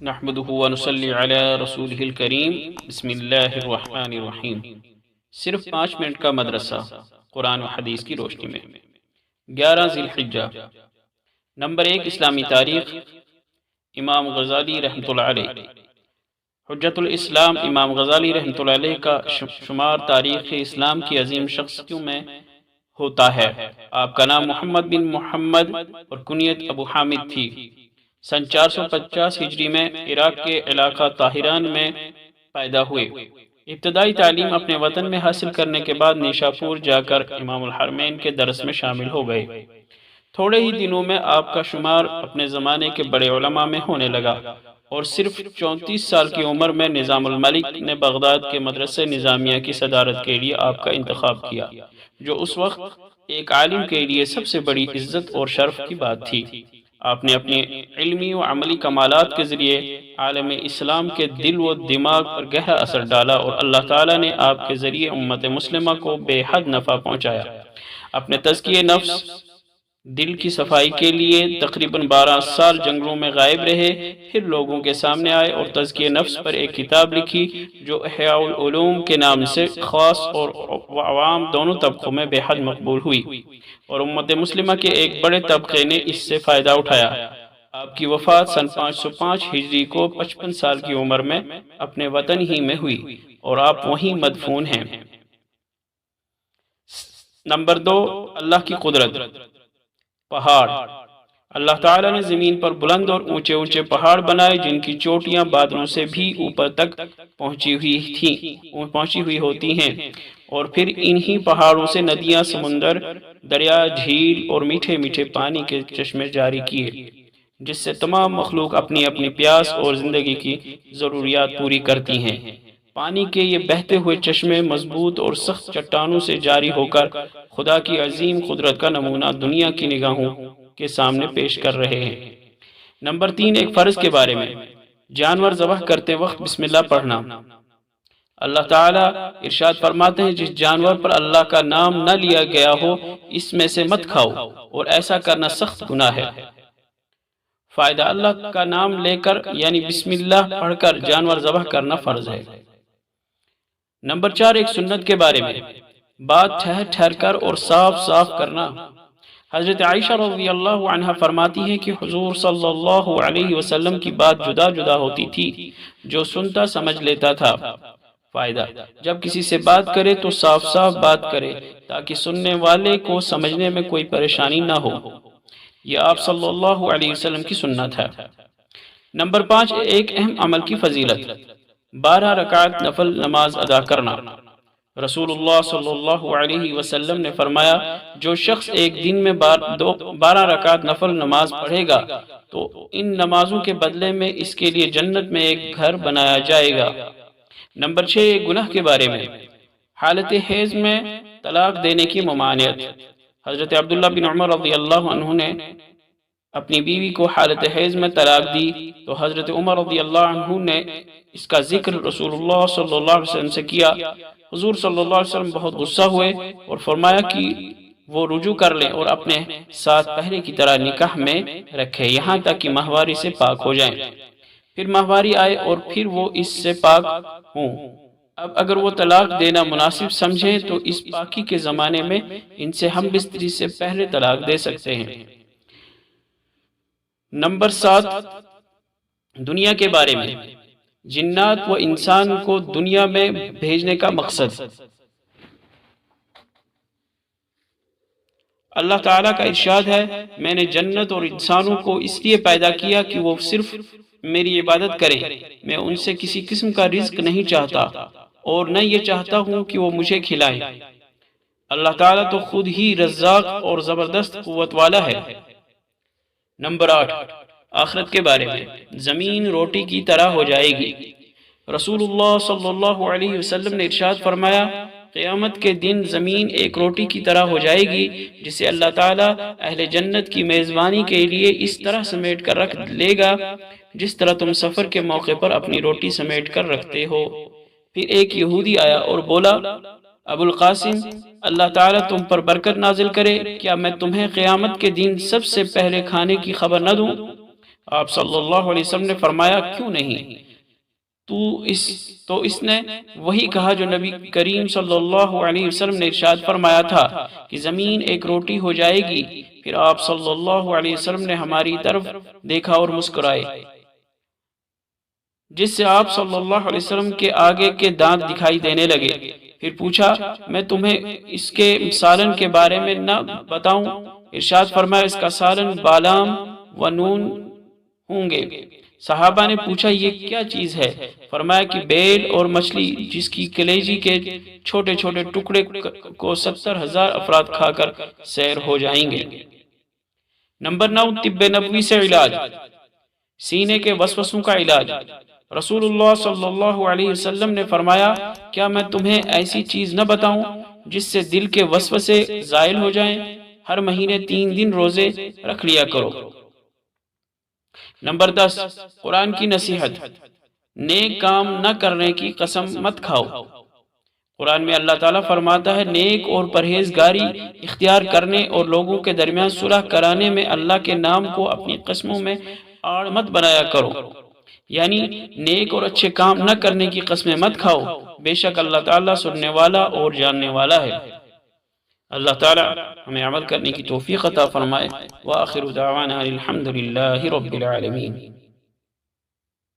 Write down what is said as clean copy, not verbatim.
نحمدہ ونصلی علی رسولہ الکریم بسم اللہ الرحمن الرحیم۔ صرف 5 منٹ کا مدرسہ قرآن و حدیث کی روشنی میں 11 ذی الحجہ۔ نمبر 1 اسلامی تاریخ، امام غزالی رحمۃ اللہ علیہ۔ حجت الاسلام امام غزالی رحمۃ اللہ علیہ کا شمار تاریخ اسلام کی عظیم شخصیتوں میں ہوتا ہے۔ آپ کا نام محمد بن محمد اور کنیت ابو حامد تھی۔ سن 450 ہجری میں عراق کے علاقہ طاہران میں پیدا ہوئے۔ ابتدائی تعلیم اپنے وطن میں حاصل کرنے کے بعد نیشاپور جا کر امام الحرمین کے درس میں شامل ہو گئے۔ تھوڑے ہی دنوں میں آپ کا شمار اپنے زمانے کے بڑے علماء میں ہونے لگا اور صرف 34 سال کی عمر میں نظام الملک نے بغداد کے مدرسہ نظامیہ کی صدارت کے لیے آپ کا انتخاب کیا، جو اس وقت ایک عالم کے لیے سب سے بڑی عزت اور شرف کی بات تھی۔ آپ نے اپنے علمی و عملی کمالات کے ذریعے عالم اسلام کے دل و دماغ پر گہرا اثر ڈالا اور اللہ تعالیٰ نے آپ کے ذریعے امت مسلمہ کو بے حد نفع پہنچایا۔ اپنے تزکیہ نفس، دل کی صفائی کے لیے تقریباً 12 سال جنگلوں میں غائب رہے، پھر لوگوں کے سامنے آئے اور تزکیہ نفس پر ایک کتاب لکھی جو احیاء العلوم کے نام سے خاص اور عوام دونوں طبقوں میں بے حد مقبول ہوئی، اور امت مسلمہ کے ایک بڑے طبقے نے اس سے فائدہ اٹھایا۔ آپ کی وفات سن 505 ہجری کو 55 سال کی عمر میں اپنے وطن ہی میں ہوئی اور آپ وہیں مدفون ہیں۔ نمبر 2 اللہ کی قدرت۔ پہاڑ۔ اللہ تعالیٰ نے زمین پر بلند اور اونچے اونچے پہاڑ بنائے جن کی چوٹیاں بادلوں سے بھی اوپر تک پہنچی ہوئی ہوتی ہیں، اور پھر انہی پہاڑوں سے ندیاں، سمندر، دریا، جھیل اور میٹھے میٹھے پانی کے چشمے جاری کیے، جس سے تمام مخلوق اپنی اپنی پیاس اور زندگی کی ضروریات پوری کرتی ہیں۔ پانی کے یہ بہتے ہوئے چشمے مضبوط اور سخت چٹانوں سے جاری ہو کر خدا کی عظیم قدرت کا نمونہ دنیا کی نگاہوں کے سامنے پیش کر رہے ہیں۔ نمبر 3 ایک فرض کے بارے میں۔ جانور ذبح کرتے وقت بسم اللہ پڑھنا۔ اللہ تعالیٰ ارشاد فرماتے ہیں جس جانور پر اللہ کا نام نہ لیا گیا ہو اس میں سے مت کھاؤ، اور ایسا کرنا سخت گناہ ہے۔ فائدہ: اللہ کا نام لے کر یعنی بسم اللہ پڑھ کر جانور ذبح کرنا فرض ہے۔ نمبر 4 ایک سنت کے بارے میں۔ بات ٹھہر ٹھہر کر اور صاف صاف کرنا۔ حضرت عائشہ رضی اللہ عنہ فرماتی ہے کہ حضور صلی اللہ علیہ وسلم کی بات جدا جدا ہوتی تھی، جو سنتا سمجھ لیتا تھا۔ فائدہ: جب کسی سے بات کرے تو صاف صاف بات کرے تاکہ سننے والے کو سمجھنے میں کوئی پریشانی نہ ہو۔ یہ آپ صلی اللہ علیہ وسلم کی سنت ہے۔ نمبر 5 ایک اہم عمل کی فضیلت۔ 12 رکعت نفل نماز ادا کرنا۔ رسول اللہ صلی اللہ علیہ وسلم نے فرمایا جو شخص ایک دن میں 12 رکعت نفل نماز پڑھے گا تو ان نمازوں کے بدلے میں اس کے لیے جنت میں ایک گھر بنایا جائے گا۔ نمبر 6 گناہ کے بارے میں۔ حالت حیض میں طلاق دینے کی ممانعت۔ حضرت عبداللہ بن عمر رضی اللہ عنہ نے اپنی بیوی کو حالت حیض میں طلاق دی تو حضرت عمر رضی اللہ عنہ نے اس کا ذکر رسول اللہ صلی اللہ علیہ وسلم سے کیا۔ حضور صلی اللہ علیہ وسلم بہت غصہ ہوئے اور فرمایا کہ وہ رجوع کر لیں اور اپنے ساتھ پہلے کی طرح نکاح میں رکھے یہاں تک کہ ماہواری سے پاک ہو جائیں۔ پھر ماہواری آئے اور پھر وہ اس سے پاک ہوں۔ اب اگر وہ طلاق دینا مناسب سمجھیں تو اس پاکی کے زمانے میں ان سے ہم بستری سے پہلے طلاق دے سکتے ہیں۔ نمبر 7 دنیا کے بارے میں۔ جنات و انسان کو دنیا میں بھیجنے کا مقصد۔ اللہ تعالیٰ کا ارشاد ہے میں نے جنت اور انسانوں کو اس لیے پیدا کیا کہ وہ صرف میری عبادت کریں۔ میں ان سے کسی قسم کا رزق نہیں چاہتا اور نہ یہ چاہتا ہوں کہ وہ مجھے کھلائیں۔ اللہ تعالیٰ تو خود ہی رزاق اور زبردست قوت والا ہے۔ نمبر 8 آخرت کے بارے میں۔ زمین روٹی کی طرح ہو جائے گی۔ رسول اللہ صلی اللہ علیہ وسلم نے ارشاد فرمایا قیامت کے دن زمین ایک روٹی کی طرح ہو جائے گی جسے اللہ تعالیٰ اہل جنت کی میزبانی کے لیے اس طرح سمیٹ کر رکھ لے گا جس طرح تم سفر کے موقع پر اپنی روٹی سمیٹ کر رکھتے ہو۔ پھر ایک یہودی آیا اور بولا ابو القاسم اللہ تعالیٰ تم پر برکت نازل کرے، کیا میں تمہیں قیامت کے دن سب سے پہلے کھانے کی خبر نہ دوں؟ آپ صلی اللہ علیہ وسلم نے فرمایا کیوں نہیں؟ تو اس نے وہی کہا جو نبی کریم صلی اللہ علیہ وسلم نے ارشاد فرمایا تھا کہ زمین ایک روٹی ہو جائے گی۔ پھر آپ صلی اللہ علیہ وسلم نے ہماری طرف دیکھا اور مسکرائے، جس سے آپ صلی اللہ علیہ وسلم کے آگے کے دانت دکھائی دینے لگے۔ پھر پوچھا میں تمہیں اس کے سالن کے بارے میں نہ بتاؤں؟ ارشاد فرمایا اس کا سالن بادام و نون ہوں گے۔ صحابہ نے پوچھا یہ کیا چیز ہے؟ فرمایا کہ بیل اور مچھلی جس کی کلیجی کے چھوٹے چھوٹے ٹکڑے کو 70,000 افراد کھا کر سیر ہو جائیں گے۔ نمبر 9، طب نبوی سے علاج، سینے کے وسوسوں کا علاج۔ رسول اللہ صلی اللہ علیہ وسلم نے فرمایا کیا میں تمہیں ایسی چیز نہ بتاؤں جس سے دل کے وسوسے زائل ہو جائیں؟ ہر مہینے 3 دن روزے رکھ لیا کرو۔ نمبر 10، قرآن کی نصیحت، نیک کام نہ کرنے کی قسم مت کھاؤ۔ قرآن میں اللہ تعالیٰ فرماتا ہے نیک اور پرہیزگاری اختیار کرنے اور لوگوں کے درمیان صلح کرانے میں اللہ کے نام کو اپنی قسموں میں آڑ مت بنایا کرو، یعنی نیک اور اچھے کام نہ کرنے کی قسمیں مت کھاؤ، بے شک اللہ تعالیٰ سننے والا اور جاننے والا ہے۔ اللہ تعالیٰ ہمیں عمل کرنے کی توفیق عطا فرمائے۔ وآخر دعوانا الحمد للہ رب العالمین۔